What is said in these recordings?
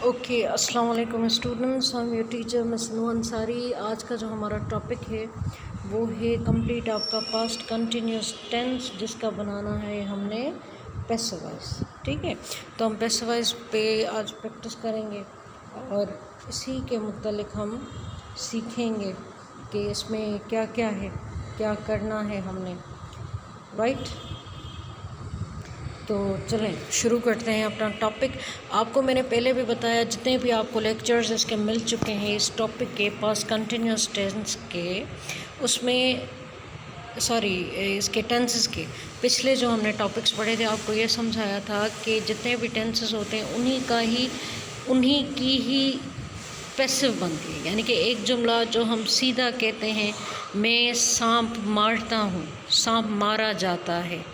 Okay, अस्सलाम वालेकुम students. I am your teacher miss नू अंसारी। आज का जो हमारा टॉपिक है वो है कंप्लीट आपका पास्ट कंटिन्यूस टेंस, जिसका बनाना है हमने पैसिव वॉइस। ठीक है, तो हम पैसिव वॉइस पे आज प्रैक्टिस करेंगे और इसी के मुतालिक हम सीखेंगे कि इसमें क्या क्या है, क्या करना है हमने। राइट, तो चलें शुरू करते हैं अपना टॉपिक। आपको मैंने पहले भी बताया, जितने भी आपको लेक्चर्स इसके मिल चुके हैं इस टॉपिक के पास्ट कंटिन्यूस टेंस के, उसमें इसके टेंसेस के पिछले जो हमने टॉपिक्स पढ़े थे, आपको ये समझाया था कि जितने भी टेंसेस होते हैं उन्हीं की ही पैसिव बनती है। यानी कि एक जुमला जो हम सीधा कहते हैं, मैं सांप मारता हूँ, सांप मारा जाता है,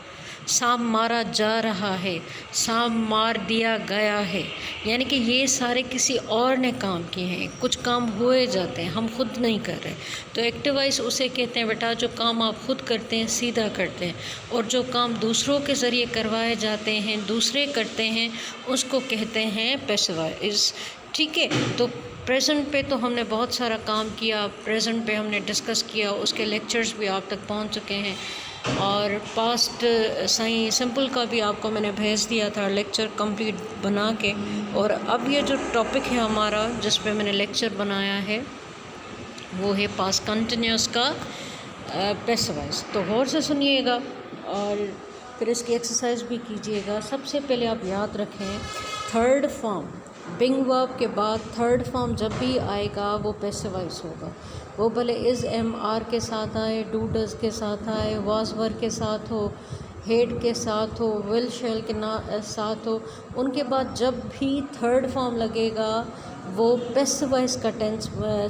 सांप मारा जा रहा है, सांप मार दिया गया है, यानी कि ये सारे किसी और ने काम किए हैं। कुछ काम हुए जाते हैं, हम खुद नहीं कर रहे। तो एक्टिव वॉइस उसे कहते हैं बेटा जो काम आप खुद करते हैं, सीधा करते हैं, और जो काम दूसरों के ज़रिए करवाए जाते हैं, दूसरे करते हैं, उसको कहते हैं पैसिव वॉइस। ठीक है, तो प्रेजेंट पे तो हमने बहुत सारा काम किया, प्रेजेंट पे हमने डिस्कस किया, उसके लेक्चर्स भी आप तक पहुंच चुके हैं, और पास्ट सही सिंपल का भी आपको मैंने भेज दिया था लेक्चर कंप्लीट बना के। और अब ये जो टॉपिक है हमारा जिस पे मैंने लेक्चर बनाया है वो है पास्ट कंटिन्यूस का पैसिव वॉइस। तो गौर से सुनिएगा और फिर इसकी एक्सरसाइज भी कीजिएगा। सबसे पहले आप याद रखें, थर्ड फॉर्म बिंग वर्ब के बाद थर्ड फॉर्म जब भी आएगा वो पैसिव वॉइस होगा। वो भले इज़ एम आर के साथ आए, डू डज के साथ आए, वाज वर के साथ हो, हेड के साथ हो, विल शेल के साथ हो, उनके बाद जब भी थर्ड फॉर्म लगेगा वो पैसिव वॉइस का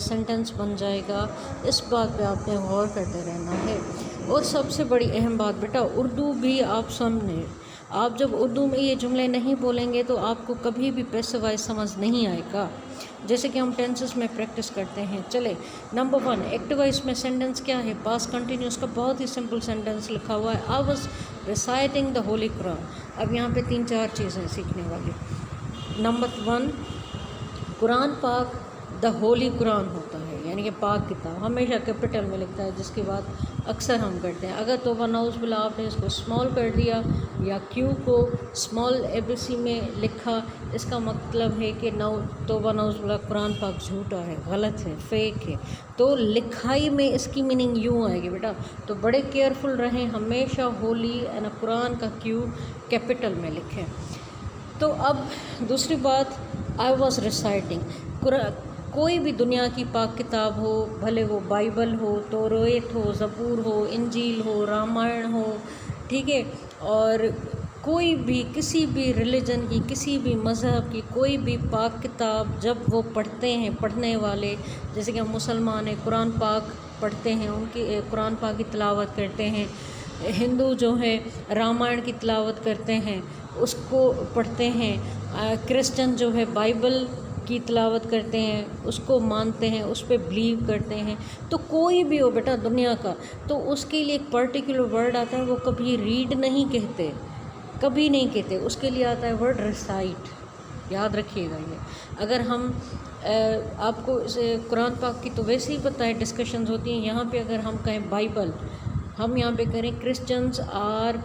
सेंटेंस बन जाएगा। इस बात पे आपने गौर करते रहना है। और सबसे बड़ी अहम बात बेटा, उर्दू भी आप सामने, आप जब उर्दू में ये जुमले नहीं बोलेंगे तो आपको कभी भी पैसिव वॉइस समझ नहीं आएगा। जैसे कि हम टेंसेस में प्रैक्टिस करते हैं। चले, नंबर 1 एक्टिव वॉइस में सेंटेंस क्या है, पास्ट कंटिन्यूस का बहुत ही सिंपल सेंटेंस लिखा हुआ है, I was reciting the holy Quran. अब यहाँ पे 3-4 चीज़ें सीखने वाली। नंबर 1, कुरान पाक द होली कुरान होता है, यानी कि पाक किताब हमेशा कैपिटल में लिखता है, जिसकी बात अक्सर हम करते हैं। अगर तौबा नाउज़ बिल्लाह आपने इसको स्मॉल कर दिया या क्यू को स्मॉल एबीसी में लिखा, इसका मतलब है कि तौबा नाउज़ बिल्लाह कुरान पाक झूठा है, गलत है, फेक है। तो लिखाई में इसकी मीनिंग यूँ आएगी बेटा। तो बड़े केयरफुल रहें, हमेशा होली एंड कुरान का क्यू कैपिटल में लिखें। तो अब दूसरी बात, आई वॉज रिसाइटिंग, कोई भी दुनिया की पाक किताब हो, भले वो बाइबल हो, तौरात हो, ज़बूर हो, इंजील हो, रामायण हो, ठीक है, और कोई भी किसी भी रिलीजन की, किसी भी मज़हब की कोई भी पाक किताब जब वो पढ़ते हैं, पढ़ने वाले, जैसे कि हम मुसलमान हैं कुरान पाक पढ़ते हैं, उनकी कुरान पाक की तिलावत करते हैं, हिंदू जो है रामायण की तिलावत करते हैं, उसको पढ़ते हैं, क्रिश्चियन जो है बाइबल की तिलावत करते हैं, उसको मानते हैं, उस पर बिलीव करते हैं। तो कोई भी हो बेटा दुनिया का, तो उसके लिए एक पर्टिकुलर वर्ड आता है, वो कभी रीड नहीं कहते, कभी नहीं कहते, उसके लिए आता है वर्ड रिसाइट। याद रखिएगा ये। अगर हम आपको कुरान पाक की तो वैसे ही पता है डिस्कशंस होती हैं, यहाँ पे अगर हम कहें बाइबल, हम यहाँ पे करें क्रिश्चियंस आर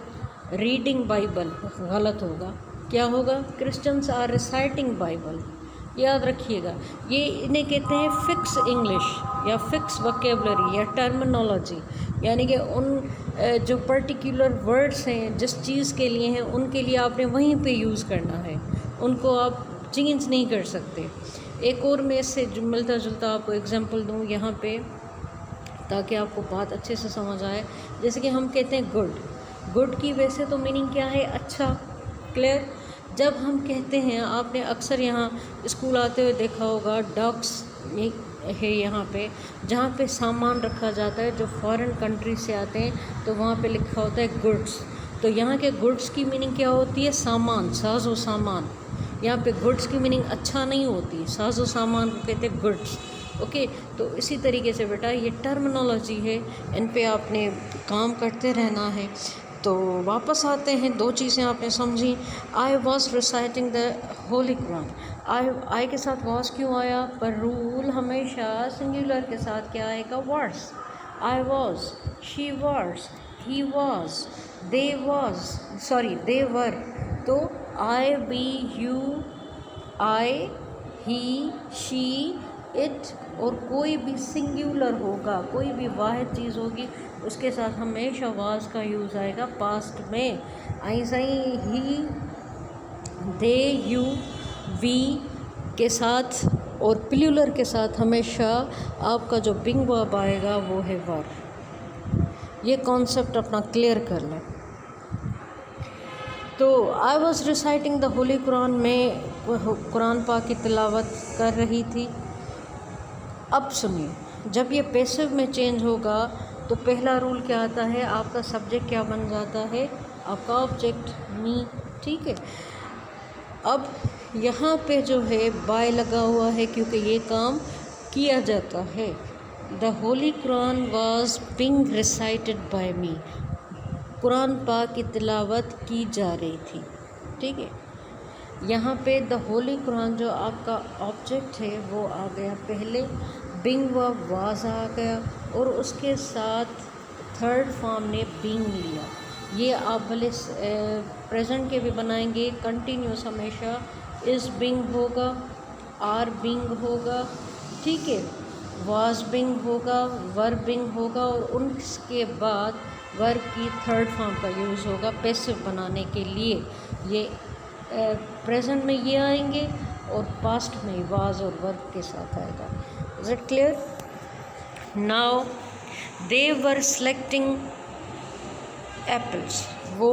रीडिंग बाइबल, गलत होगा। क्या होगा? Christians are reciting Bible. याद रखिएगा, ये इन्हें कहते हैं फिक्स इंग्लिश या फिक्स वोकेबलरी या टर्मिनोलॉजी, यानी कि उन जो पर्टिकुलर वर्ड्स हैं जिस चीज़ के लिए हैं, उनके लिए आपने वहीं पे यूज़ करना है, उनको आप चेंज नहीं कर सकते। एक और मैं इससे मिलता जुलता आपको एग्जांपल दूँ यहाँ पे, ताकि आपको बात अच्छे से समझ आए। जैसे कि हम कहते हैं गुड, गुड की वैसे तो मीनिंग क्या है? अच्छा, क्लियर। जब हम कहते हैं, आपने अक्सर यहाँ स्कूल आते हुए देखा होगा, डॉक्स है यहाँ पे, जहाँ पे सामान रखा जाता है जो फॉरेन कंट्री से आते हैं, तो वहाँ पे लिखा होता है गुड्स। तो यहाँ के गुड्स की मीनिंग क्या होती है? सामान, साजो सामान। यहाँ पे गुड्स की मीनिंग अच्छा नहीं होती, साजो सामान को कहते हैं गुड्स। ओके, तो इसी तरीके से बेटा ये टर्मिनोलॉजी है, इन पे आपने काम करते रहना है। तो वापस आते हैं, दो चीज़ें आपने समझी। I was reciting the holy Quran. I के साथ वॉज क्यों आया? पर रूल हमेशा सिंगुलर के साथ क्या आएगा? Were. I was, she was, he was, they were. तो I, we, you, I, he, she, it और कोई भी सिंगुलर होगा, कोई भी वाहिद चीज़ होगी, उसके साथ हमेशा वाज का यूज़ आएगा पास्ट में। ऐसा ही दे, यू, वी के साथ और प्लूरल के साथ हमेशा आपका जो बिंग वर्ब आएगा वो है वर। ये कॉन्सेप्ट अपना क्लियर कर लें। तो आई was reciting the holy Quran में कुरान पाक की तिलावत कर रही थी। अब सुनिए, जब ये पैसिव में चेंज होगा तो पहला रूल क्या आता है? आपका सब्जेक्ट क्या बन जाता है? आपका ऑब्जेक्ट, मी। ठीक है। अब यहाँ पे जो है बाय लगा हुआ है क्योंकि ये काम किया जाता है। The holy Quran was being recited by me. Quran पाक की तिलावत की जा रही थी। ठीक है। यहाँ पे द होली कुरान जो आपका ऑब्जेक्ट है वो आ गया पहले, बिंग वर्ब वाज आ गया और उसके साथ थर्ड फॉर्म ने बीइंग लिया। ये आप भले प्रेजेंट के भी बनाएंगे, कंटिन्यूस हमेशा इज़ बिंग होगा, आर बिंग होगा, ठीक है, वाज बिंग होगा, वर बिंग होगा और उसके बाद वर्ब की थर्ड फॉर्म का यूज़ होगा पैसिव बनाने के लिए। ये प्रेजेंट में ये आएंगे और पास्ट में वाज और वर्ब के साथ आएगा। Is it clear? Now they were selecting apples. वो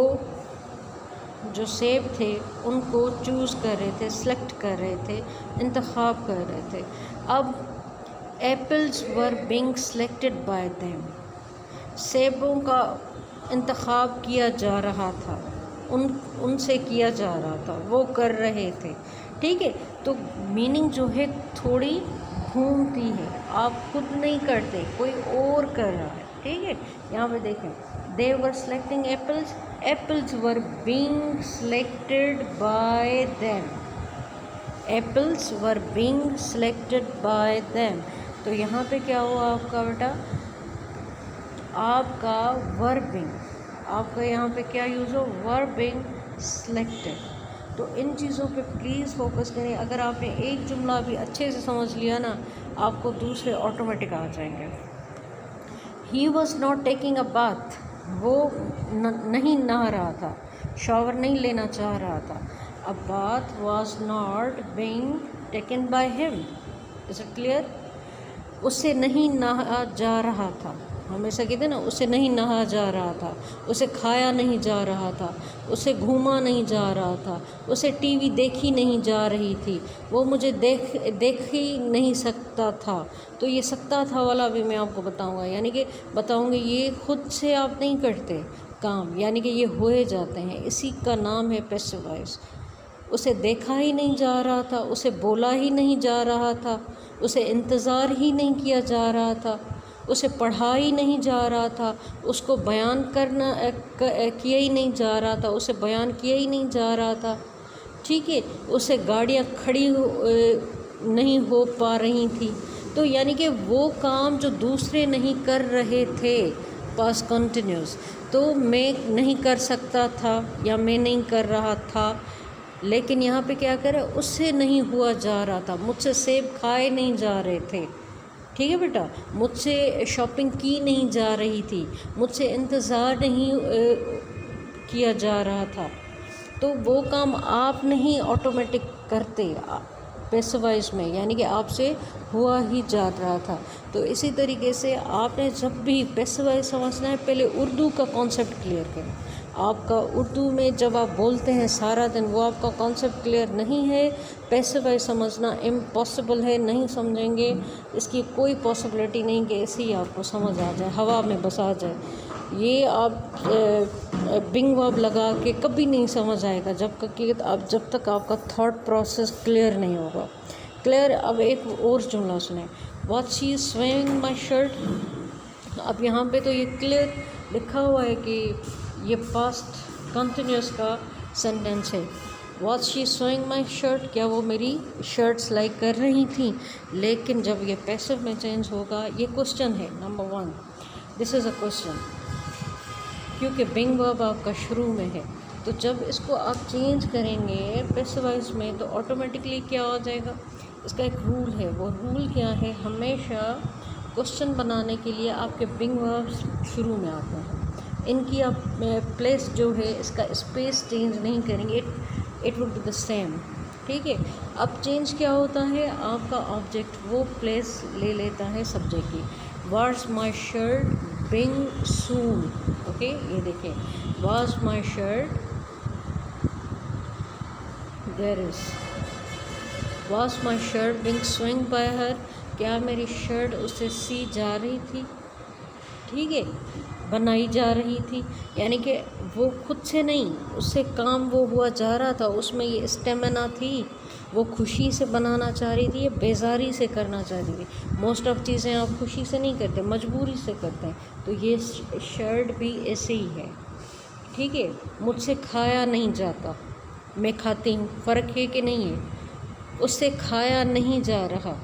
जो सेब थे उनको चूज़ कर रहे थे, सेलेक्ट कर रहे थे, इंतखाब कर रहे थे। अब apples were being selected by them. सेबों का इंतखाब किया जा रहा था, उनसे किया जा रहा था, वो कर रहे थे। ठीक है। तो मीनिंग जो है थोड़ी घूमती है, आप खुद नहीं करते, कोई और कर रहा है। ठीक है। यहाँ पे देखें, they were selecting apples, apples were being selected by them, apples were being selected by them. तो यहाँ पे क्या हुआ आपका बेटा? आपका वर्बिंग, आपका यहाँ पे क्या यूज़ हो? वर्बिंग सेलेक्टेड। तो इन चीज़ों पे प्लीज़ फोकस करें। अगर आपने एक जुमला भी अच्छे से समझ लिया ना, आपको दूसरे ऑटोमेटिक आ जाएंगे। He was not taking a bath. वो नहीं नहा रहा था, शावर नहीं लेना चाह रहा था। A bath was not being taken by him. Is it clear? उससे नहीं नहा जा रहा था। हमेशा कहते ना, उसे नहीं नहा जा रहा था, उसे खाया नहीं जा रहा था, उसे घूमा नहीं जा रहा था, उसे टीवी देखी नहीं जा रही थी, वो मुझे देख ही नहीं सकता था। तो ये सकता था वाला भी मैं आपको बताऊंगा, यानी कि बताऊंगी ये खुद से आप नहीं करते काम, यानी कि ये होए जाते हैं। इसी का नाम है पैसिव वॉइस। उसे देखा ही नहीं जा रहा था, उसे बोला ही नहीं जा रहा था, उसे इंतज़ार ही नहीं किया जा रहा था, उसे पढ़ा ही नहीं जा रहा था, उसको बयान करना किया ही नहीं जा रहा था, उसे बयान किया ही नहीं जा रहा था। ठीक है। उसे गाड़ियाँ खड़ी नहीं हो पा रही थी। तो यानी कि वो काम जो दूसरे नहीं कर रहे थे, पास्ट कंटिन्यूस, तो मैं नहीं कर सकता था या मैं नहीं कर रहा था। लेकिन यहाँ पे क्या करे? उससे नहीं हुआ जा रहा था, मुझसे सेब खाए नहीं जा रहे थे। ठीक है बेटा, मुझसे शॉपिंग की नहीं जा रही थी, मुझसे इंतज़ार नहीं किया जा रहा था। तो वो काम आप नहीं ऑटोमेटिक करते पैसिव वॉइस में, यानी कि आपसे हुआ ही जा रहा था। तो इसी तरीके से आपने जब भी पैसिव वॉइस समझना है, पहले उर्दू का कॉन्सेप्ट क्लियर करें। आपका उर्दू में जब आप बोलते हैं सारा दिन, वो आपका कॉन्सेप्ट क्लियर नहीं है, पैसिव वॉइस समझना इम्पॉसिबल है, नहीं समझेंगे, इसकी कोई पॉसिबिलिटी नहीं कि ऐसे ही आपको समझ आ जाए, हवा में बस आ जाए। ये आप बिंग वर्ब लगा के कभी नहीं समझ आएगा जब तक आपका थॉट प्रोसेस क्लियर नहीं होगा। क्लियर? अब एक और जुमला सुने, what she is swaying my shirt. अब यहाँ पे तो ये क्लियर लिखा हुआ है कि ये पास्ट कंटिन्यूस का सेंटेंस है। Was she sewing my shirt, क्या वो मेरी शर्ट सिलाई कर रही थी। लेकिन जब ये पैसिव में चेंज होगा, ये क्वेश्चन है number 1, this is a question, क्योंकि बिंग वर्ब आपका शुरू में है। तो जब इसको आप चेंज करेंगे पैसिवाइज में तो ऑटोमेटिकली क्या हो जाएगा, इसका एक रूल है। वो रूल क्या है, हमेशा क्वेश्चन बनाने के लिए आपके बिंग वर्ब शुरू में आते हैं। इनकी आप प्लेस जो है, इसका स्पेस चेंज नहीं करेंगे, it would be the same. ठीक है, अब चेंज क्या होता है, आपका ऑब्जेक्ट वो प्लेस ले लेता है सब्जेक्ट की। Was my shirt being sewn, okay, ये देखें, was my shirt, there is was my shirt being swing by her, क्या मेरी शर्ट उससे सी जा रही थी। ठीक है, बनाई जा रही थी, यानी कि वो खुद से नहीं, उससे काम वो हुआ जा रहा था, उसमें ये स्टेमिना थी, वो खुशी से बनाना चाह रही थी, ये बेजारी से करना चाह रही थी। मोस्ट ऑफ चीज़ें आप खुशी से नहीं करते, मजबूरी से करते हैं, तो ये शर्ट भी ऐसे ही है। ठीक है, मुझसे खाया नहीं जाता, मैं खाती हूँ, फ़र्क है कि नहीं है। उससे खाया नहीं जा रहा,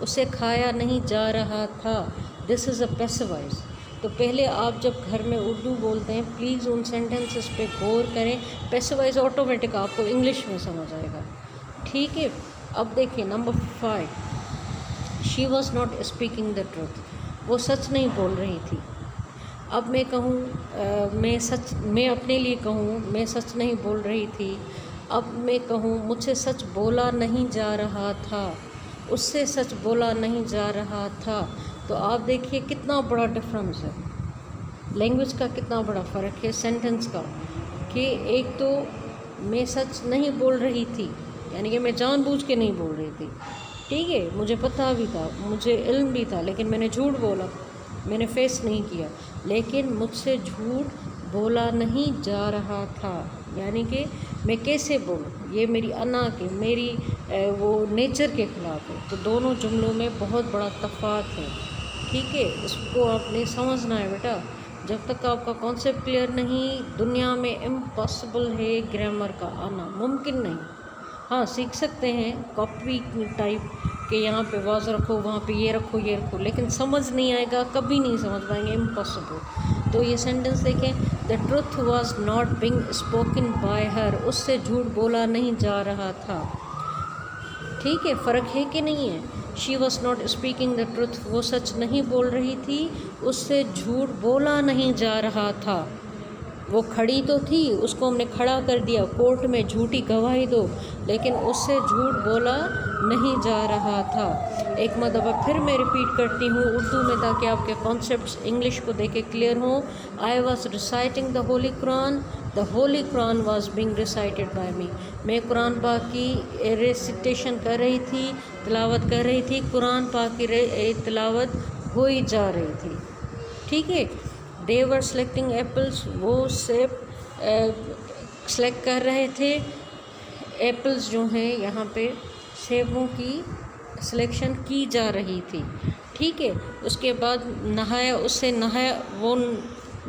उससे खाया नहीं जा रहा था, दिस इज़ अ पैसिवाइज। तो पहले आप जब घर में उर्दू बोलते हैं, प्लीज़ उन सेंटेंसेस पे गौर करें, पैसिवाइज ऑटोमेटिक आपको इंग्लिश में समझ आएगा। ठीक है, अब देखिए number 5, she was not speaking the truth, वो सच नहीं बोल रही थी। अब मैं कहूँ, मैं अपने लिए कहूँ, मैं सच नहीं बोल रही थी। अब मैं कहूँ, मुझसे सच बोला नहीं जा रहा था, उससे सच बोला नहीं जा रहा था। तो आप देखिए कितना बड़ा डिफरेंस है, लैंग्वेज का कितना बड़ा फ़र्क है सेंटेंस का। कि एक तो मैं सच नहीं बोल रही थी, यानी कि मैं जानबूझ के नहीं बोल रही थी। ठीक है, मुझे पता भी था, मुझे इल्म भी था, लेकिन मैंने झूठ बोला, मैंने फेस नहीं किया। लेकिन मुझसे झूठ बोला नहीं जा रहा था, यानी कि मैं कैसे बोलूँ, ये मेरी अना के, मेरी वो नेचर के ख़िलाफ़ है। तो दोनों जुमलों में बहुत बड़ा तफात है। ठीक है, इसको आपने समझना है बेटा। जब तक आपका कॉन्सेप्ट क्लियर नहीं, दुनिया में इम्पॉसिबल है ग्रामर का आना, मुमकिन नहीं। हाँ, सीख सकते हैं कॉपी टाइप के, यहाँ पे वाज रखो, वहाँ पे ये रखो, ये रखो, लेकिन समझ नहीं आएगा, कभी नहीं समझ पाएंगे, इम्पॉसिबल। तो ये सेंटेंस देखें, the truth was not being spoken by हर, उससे झूठ बोला नहीं जा रहा था। ठीक है, फ़र्क है कि नहीं है। She was not speaking the truth, वो सच नहीं बोल रही थी, उससे झूठ बोला नहीं जा रहा था। वो खड़ी तो थी, उसको हमने खड़ा कर दिया, कोर्ट में झूठी गवाही दो, लेकिन उससे झूठ बोला नहीं जा रहा था। एक मरतबा फिर मैं रिपीट करती हूँ उर्दू में, ताकि आपके कॉन्सेप्ट्स इंग्लिश को देखे क्लियर हों। I was reciting the holy Quran, the holy Quran was being recited by me, मैं कुरान पाक की रेसिटेशन कर रही थी, तिलावत कर रही थी, कुरान पाक की तिलावत हो ही जा रही थी। ठीक है, दे वर सेलेक्टिंग एप्पल्स, वो सेब सेलेक्ट कर रहे थे। एप्पल्स जो हैं, यहाँ पे सेबों की सिलेक्शन की जा रही थी। ठीक है, उसके बाद नहाया, उससे नहाया, वो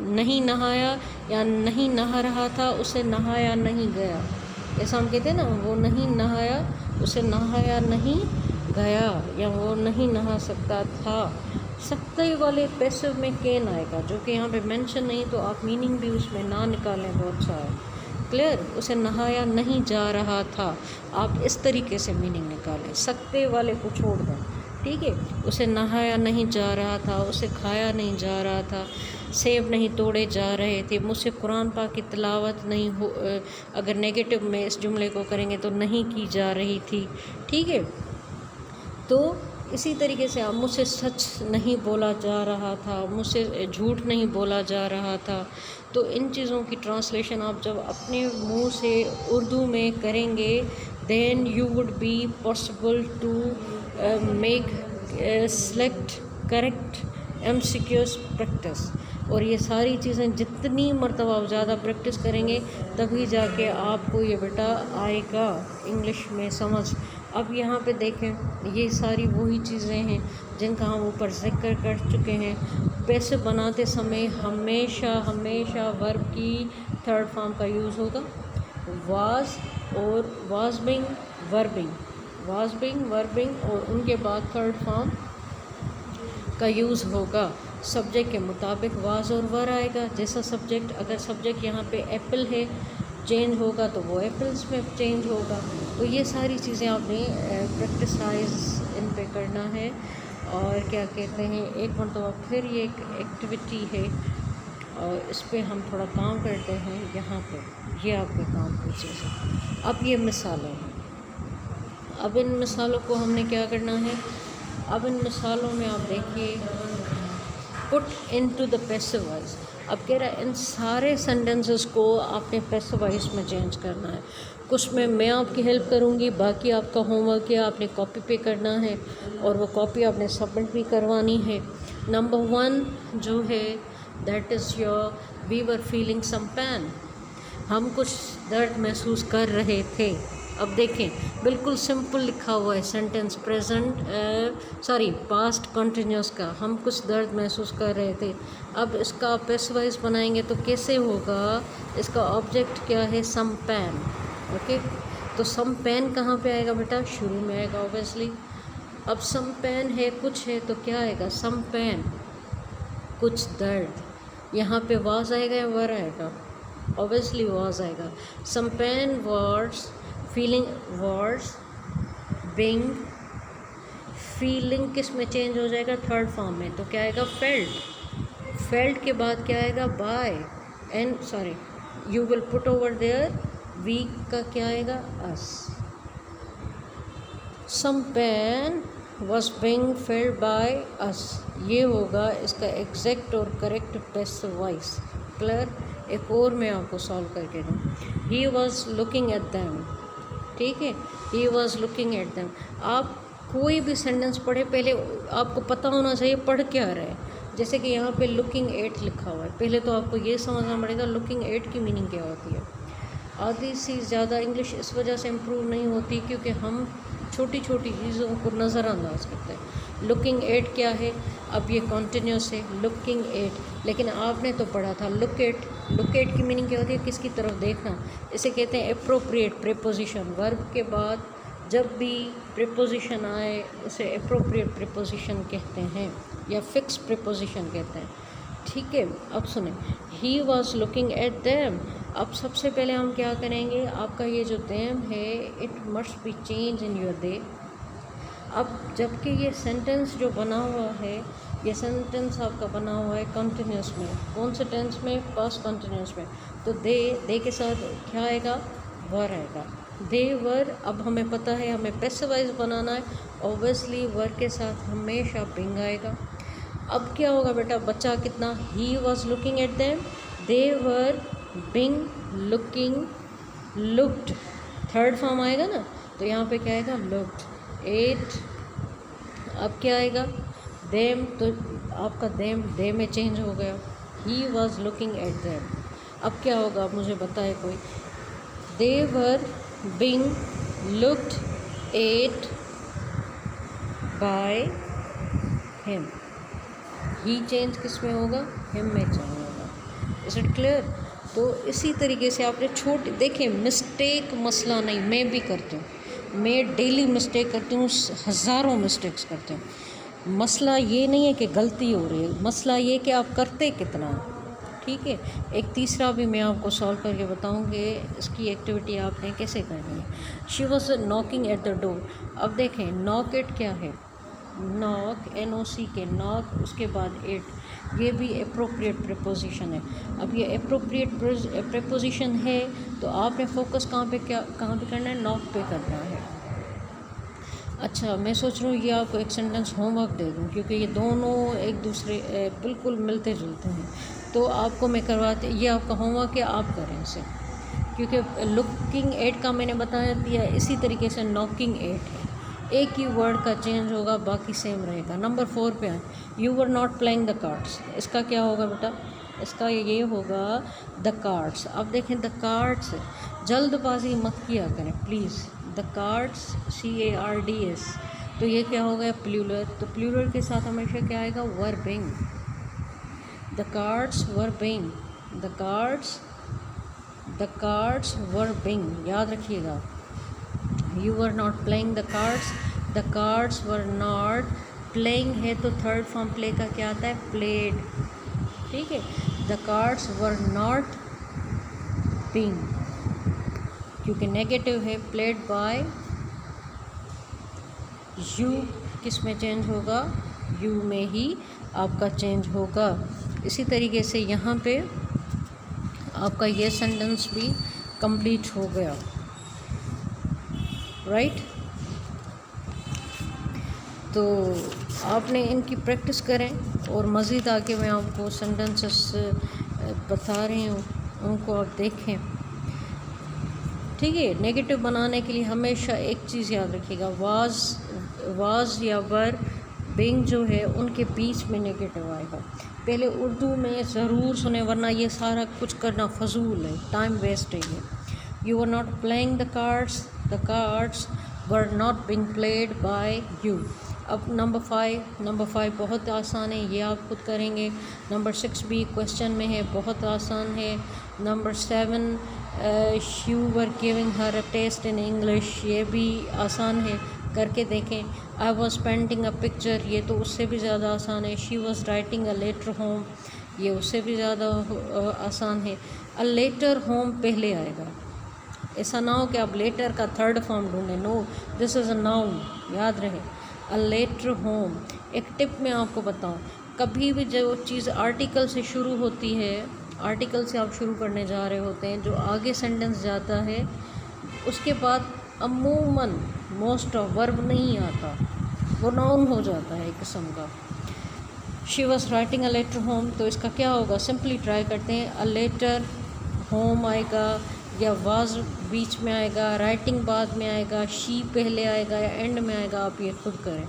नहीं नहाया या नहीं नहा रहा था, उसे नहाया नहीं गया। ऐसा हम कहते हैं ना, वो नहीं नहाया, उसे नहाया नहीं गया, या वो नहीं नहा सकता था। सकते वाले पैसिव में कैन आएगा, जो कि यहाँ पे मेंशन नहीं, तो आप मीनिंग भी उसमें ना निकालें तो अच्छा है। क्लियर, उसे नहाया नहीं जा रहा था, आप इस तरीके से मीनिंग निकालें, सकते वाले को छोड़ दें। ठीक है, उसे नहाया नहीं जा रहा था, उसे खाया नहीं जा रहा था, सेब नहीं तोड़े जा रहे थे, मुझसे कुरान पाक की तिलावत नहीं हो, अगर नेगेटिव में इस जुमले को करेंगे तो नहीं की जा रही थी। ठीक है, तो इसी तरीके से आप, मुझसे सच नहीं बोला जा रहा था, मुझसे झूठ नहीं बोला जा रहा था। तो इन चीज़ों की ट्रांसलेशन आप जब अपने मुंह से उर्दू में करेंगे, then you would be possible to make select correct MCQs practice. और ये सारी चीज़ें जितनी मरतबा आप ज़्यादा प्रैक्टिस करेंगे, तभी जाके आपको ये बेटा आएगा इंग्लिश में समझ। अब यहाँ पे देखें, ये सारी वही चीज़ें हैं जिनका हम ऊपर जिक्र कर चुके हैं। पैसिव बनाते समय हमेशा हमेशा वर्ब की थर्ड फॉर्म का यूज़ होगा। वाज और वाज बिंग वर्बिंग और उनके बाद थर्ड फॉर्म का यूज़ होगा। सब्जेक्ट के मुताबिक वाज और वर आएगा। जैसा सब्जेक्ट, अगर सब्जेक्ट यहाँ पे एप्पल है, चेंज होगा तो वो एप्पल्स में चेंज होगा। तो ये सारी चीज़ें आपने प्रैक्टिसाइज इन पे करना है। और क्या कहते हैं, एक मरतबा फिर ये एक एक्टिविटी है और इस पे हम थोड़ा काम करते हैं। यहाँ पे ये आपके काम की चीज़ें। अब ये मिसालें हैं। अब इन मिसालों को हमने क्या करना है, अब इन मिसालों में आप देखिए, put into the passive voice. अब कह रहा है इन सारे सेंटेंसेस को आपने पैसिव वॉइस में चेंज करना है। कुछ में मैं आपकी हेल्प करूँगी, बाकी आपका होमवर्क है, आपने कॉपी पे करना है और वो कॉपी आपने सबमिट भी करवानी है। नंबर 1 जो है that is your we were feeling some pain. हम कुछ दर्द महसूस कर रहे थे। अब देखें, बिल्कुल सिंपल लिखा हुआ है सेंटेंस, पास्ट कंटिन्यूस का। हम कुछ दर्द महसूस कर रहे थे। अब इसका आप पैसिव वॉइस बनाएंगे तो कैसे होगा, इसका ऑब्जेक्ट क्या है, सम पेन। ओके, तो सम पेन कहाँ पे आएगा बेटा, शुरू में आएगा ऑब्वियसली। अब सम पेन है, कुछ है, तो क्या आएगा, सम पेन, कुछ दर्द। यहाँ पे वाज आएगा या वर आएगा, ऑब्वियसली वाज आएगा। Some pain was feeling, was being, feeling किस में चेंज हो जाएगा, थर्ड फॉर्म में, तो क्या आएगा, फेल्ट। फेल्ट के बाद क्या आएगा, by and you will put over there we का क्या आएगा, us. Some pen was being failed by us, ये होगा इसका एग्जैक्ट और करेक्ट पैसिव वॉइस। क्लियर। एक और मैं आपको सॉल्व करके दूँ। ही वॉज लुकिंग एट दैम, ठीक है, ही वॉज लुकिंग एट दैम। आप कोई भी सेंटेंस पढ़े, पहले आपको पता होना चाहिए पढ़ क्या रहा है। जैसे कि यहाँ पे लुकिंग एट लिखा हुआ है, पहले तो आपको ये समझना पड़ेगा लुकिंग एट की मीनिंग क्या होती है। आधी सी ज़्यादा इंग्लिश इस वजह से इम्प्रूव नहीं होती क्योंकि हम छोटी छोटी चीज़ों को नज़रअंदाज करते हैं। लुकिंग एट क्या है, अब ये कॉन्टिन्यूस है, लुकिंग एट, लेकिन आपने तो पढ़ा था लुक एट। लुक एट की मीनिंग क्या होती है, किसकी तरफ देखना। इसे कहते हैं एप्रोप्रिएट प्रीपोजिशन। वर्ब के बाद जब भी प्रीपोजिशन आए उसे एप्रोप्रिएट प्रीपोजिशन कहते हैं या फिक्स प्रीपोजिशन कहते हैं, ठीक है। अब सुने, ही वॉज लुकिंग एट देम। अब सबसे पहले हम क्या करेंगे, आपका ये जो देम है it must be change in your they. अब जबकि ये सेंटेंस जो बना हुआ है, ये सेंटेंस आपका बना हुआ है कंटिन्यूस में, कौन से टेंस में, पास्ट कंटिन्यूस में, तो दे के साथ क्या आएगा, वर आएगा, दे वर। अब हमें पता है हमें पैसिव वॉइस बनाना है, ऑब्वियसली वर के साथ हमेशा बिंग आएगा। अब क्या होगा बेटा, बच्चा कितना, he was looking at them, they were being looking, looked, third form आएगा ना, तो यहाँ पे क्या आएगा, लुक्ड एट। अब क्या आएगा, देम, तो आपका देम दे में चेंज हो गया, he was looking at them. अब क्या होगा, आप मुझे बताए कोई, they were being looked at by him. He change किस में होगा, हिम में चेंज होगा। Is it clear. तो इसी तरीके से आपने छोटे, देखिए मिस्टेक मसला नहीं, मैं भी करती हूँ, मैं डेली मिस्टेक करती हूँ, हज़ारों मिस्टेक्स करती हूँ। मसला ये नहीं है कि गलती हो रही है, मसला ये कि आप करते कितना, ठीक है। एक तीसरा भी मैं आपको सॉल्व करके बताऊँगी, इसकी एक्टिविटी आपने कैसे करनी है। She was knocking at the door. अब देखें, नॉक एट क्या है, नॉक, NOC के नॉक, उसके बाद एट, ये भी अप्रोप्रिएट प्रीपोजिशन है। अब ये अप्रोप्रिएट प्रीपोजिशन है तो आपने फोकस कहाँ पे करना है, नॉक पे करना है। अच्छा, मैं सोच रहा हूँ ये आपको एक सेंटेंस होमवर्क दे दूँ क्योंकि ये दोनों एक दूसरे बिल्कुल मिलते जुलते हैं, तो आपको मैं करवाते, ये आपका होमवर्क है, आप करें इसे, क्योंकि लुकिंग एट का मैंने बताया दिया, इसी तरीके से नॉकिंग एट है, एक ही वर्ड का चेंज होगा, बाकी सेम रहेगा। नंबर 4 पे आए, you were not playing the cards. इसका क्या होगा बेटा, इसका ये होगा द कार्ड्स। अब देखें, द कार्ड्स, जल्दबाजी मत किया करें प्लीज़, द कार्ड्स, CARDS, तो ये क्या होगा, प्लूरल, तो प्लूरल के साथ हमेशा क्या आएगा, were being. The cards were being, the cards were being, याद रखिएगा। You were not playing the cards were not playing है तो थर्ड फॉर्म प्ले का क्या आता है, प्लेड, ठीक है। The cards were not being, क्योंकि नेगेटिव है, प्लेड बाय, यू किस में चेंज होगा, यू में ही आपका चेंज होगा। इसी तरीके से यहाँ पे आपका ये सेंटेंस भी कंप्लीट हो गया, राइट। तो आपने इनकी प्रैक्टिस करें और मज़ीद आगे मैं आपको सेंटेंसेस बता रही हूँ, उनको आप देखें, ठीक है। नेगेटिव बनाने के लिए हमेशा एक चीज़ याद रखिएगा, वाज या वर, बिंग जो है उनके बीच में नेगेटिव आएगा। पहले उर्दू में ज़रूर सुने, वरना ये सारा कुछ करना फजूल है, टाइम वेस्ट है ये। You were not playing the cards were not being played by you. अब नंबर 5 बहुत आसान है, ये आप खुद करेंगे। नंबर 6 भी क्वेश्चन में है, बहुत आसान है। Number 7 you were giving her a test in English, ये भी आसान है, करके देखें। I was painting a picture, ये तो उससे भी ज़्यादा आसान है। She was writing a letter home, ये उससे भी ज़्यादा आसान है। अ लेटर होम पहले आएगा, ऐसा ना हो कि आप लेटर का थर्ड फॉर्म ढूंढें, no, this is a noun, याद रहे। A letter home. एक टिप मैं आपको बताऊं, कभी भी जो चीज़ आर्टिकल से शुरू होती है, आर्टिकल से आप शुरू करने जा रहे होते हैं, जो आगे सेंटेंस जाता है उसके बाद अमूमन मोस्ट ऑफ वर्ब नहीं आता, वो नाउन हो जाता है एक किस्म का। She was writing a letter home, तो इसका क्या होगा, सिंपली ट्राई करते हैं। अ लेटर होम आएगा या वाज बीच में आएगा, राइटिंग बाद में आएगा, शी पहले आएगा या एंड में आएगा, आप ये खुद करें।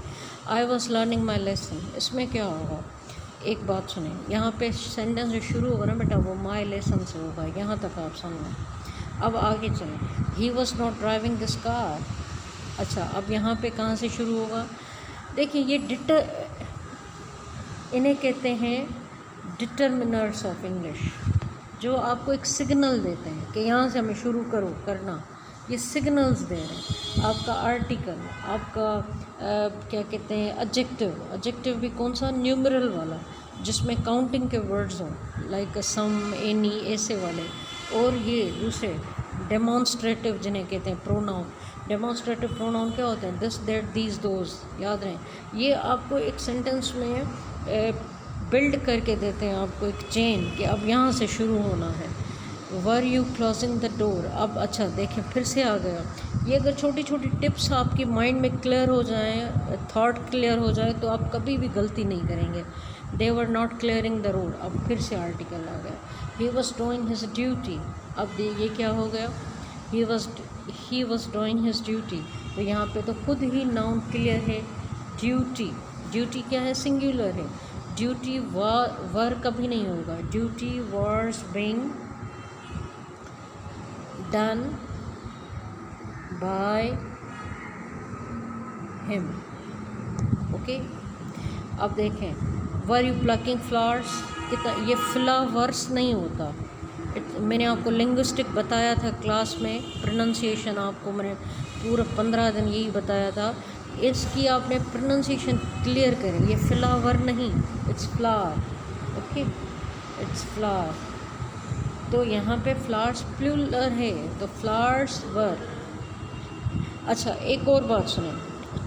I was learning my lesson, इसमें क्या होगा, एक बात सुने, यहाँ पे सेंटेंस जो शुरू होगा ना बेटा, वो माई लेसन से होगा, यहाँ तक आप सुनना। अब आगे चलें। He was not driving this car, अच्छा अब यहाँ पे कहाँ से शुरू होगा, देखिए ये इन्हें कहते हैं डिटर्मिनर्स ऑफ इंग्लिश, जो आपको एक सिग्नल देते हैं कि यहाँ से हमें शुरू करना, ये सिग्नल्स दे रहे हैं। आपका आर्टिकल, आपका क्या कहते हैं एडजेक्टिव भी कौन सा, न्यूमरल वाला, जिसमें काउंटिंग के वर्ड्स हों, लाइक सम, एनी, ऐसे वाले। और ये दूसरे डेमॉन्स्ट्रेटिव जिन्हें कहते हैं प्रोनाउन। डेमॉन्स्ट्रेटिव प्रोनाउन क्या होते हैं, दिस, दैट, दीज, दोज, याद रहें। ये आपको एक सेंटेंस में बिल्ड करके देते हैं आपको एक चेन कि अब यहाँ से शुरू होना है। Were you closing the door, अब अच्छा देखें फिर से आ गया। ये अगर छोटी छोटी टिप्स आपके माइंड में क्लियर हो जाएं, थॉट क्लियर हो जाए, तो आप कभी भी गलती नहीं करेंगे। They were not clearing the road, अब फिर से आर्टिकल आ गया। He was doing his duty, अब ये क्या हो गया, he was doing his duty, तो यहाँ पे तो खुद ही नाउन क्लियर है। ड्यूटी क्या है, सिंगुलर है। ड्यूटी वर कभी नहीं होगा, duty was being done by him, okay. अब देखें, वर यू प्लकिंग फ्लावर्स, कितना, ये फ्लावर्स नहीं होता। मैंने आपको लिंग्विस्टिक बताया था क्लास में, प्रोनंसिएशन आपको मैंने पूरा 15 दिन यही बताया था। इसकी आपने प्रोनंसिएशन क्लियर करें, ये फ्लावर नहीं, it's flower, okay, it's flower. तो यहाँ पे फ्लावर्स प्लूरल है, तो फ्लावर्स वर। अच्छा एक और बात सुने,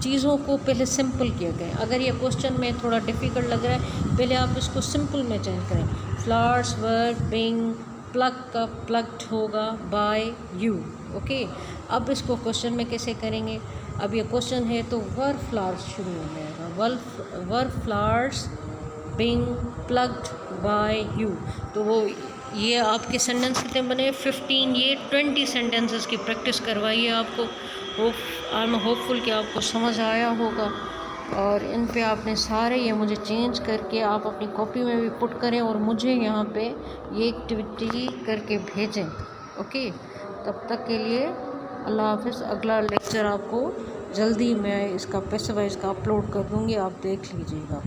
चीज़ों को पहले सिंपल किया करें। अगर ये क्वेश्चन में थोड़ा डिफ़िकल्ट लग रहा है, पहले आप इसको सिंपल में चेंज करें। फ्लावर्स वर बीइंग, प्लग का प्लग्ड होगा बाय यू, ओके। अब इसको क्वेश्चन में कैसे करेंगे, अब ये क्वेश्चन है तो वर फ्लावर्स शुरू हो जाएगा, were flowers being plucked by you. तो वो ये आपके सेंटेंस कितने बने, 15, ये 20 सेंटेंसेस की प्रैक्टिस करवाइए आपको। आई एम होपफुल कि आपको समझ आया होगा, और इन पे आपने सारे ये मुझे चेंज करके आप अपनी कॉपी में भी पुट करें और मुझे यहाँ पे ये एक्टिविटी करके भेजें, ओके। तब तक के लिए अल्लाह हाफ़िज़। अगला लेक्चर आपको जल्दी मैं इसका पैसे वाइज का अपलोड कर दूँगी, आप देख लीजिएगा।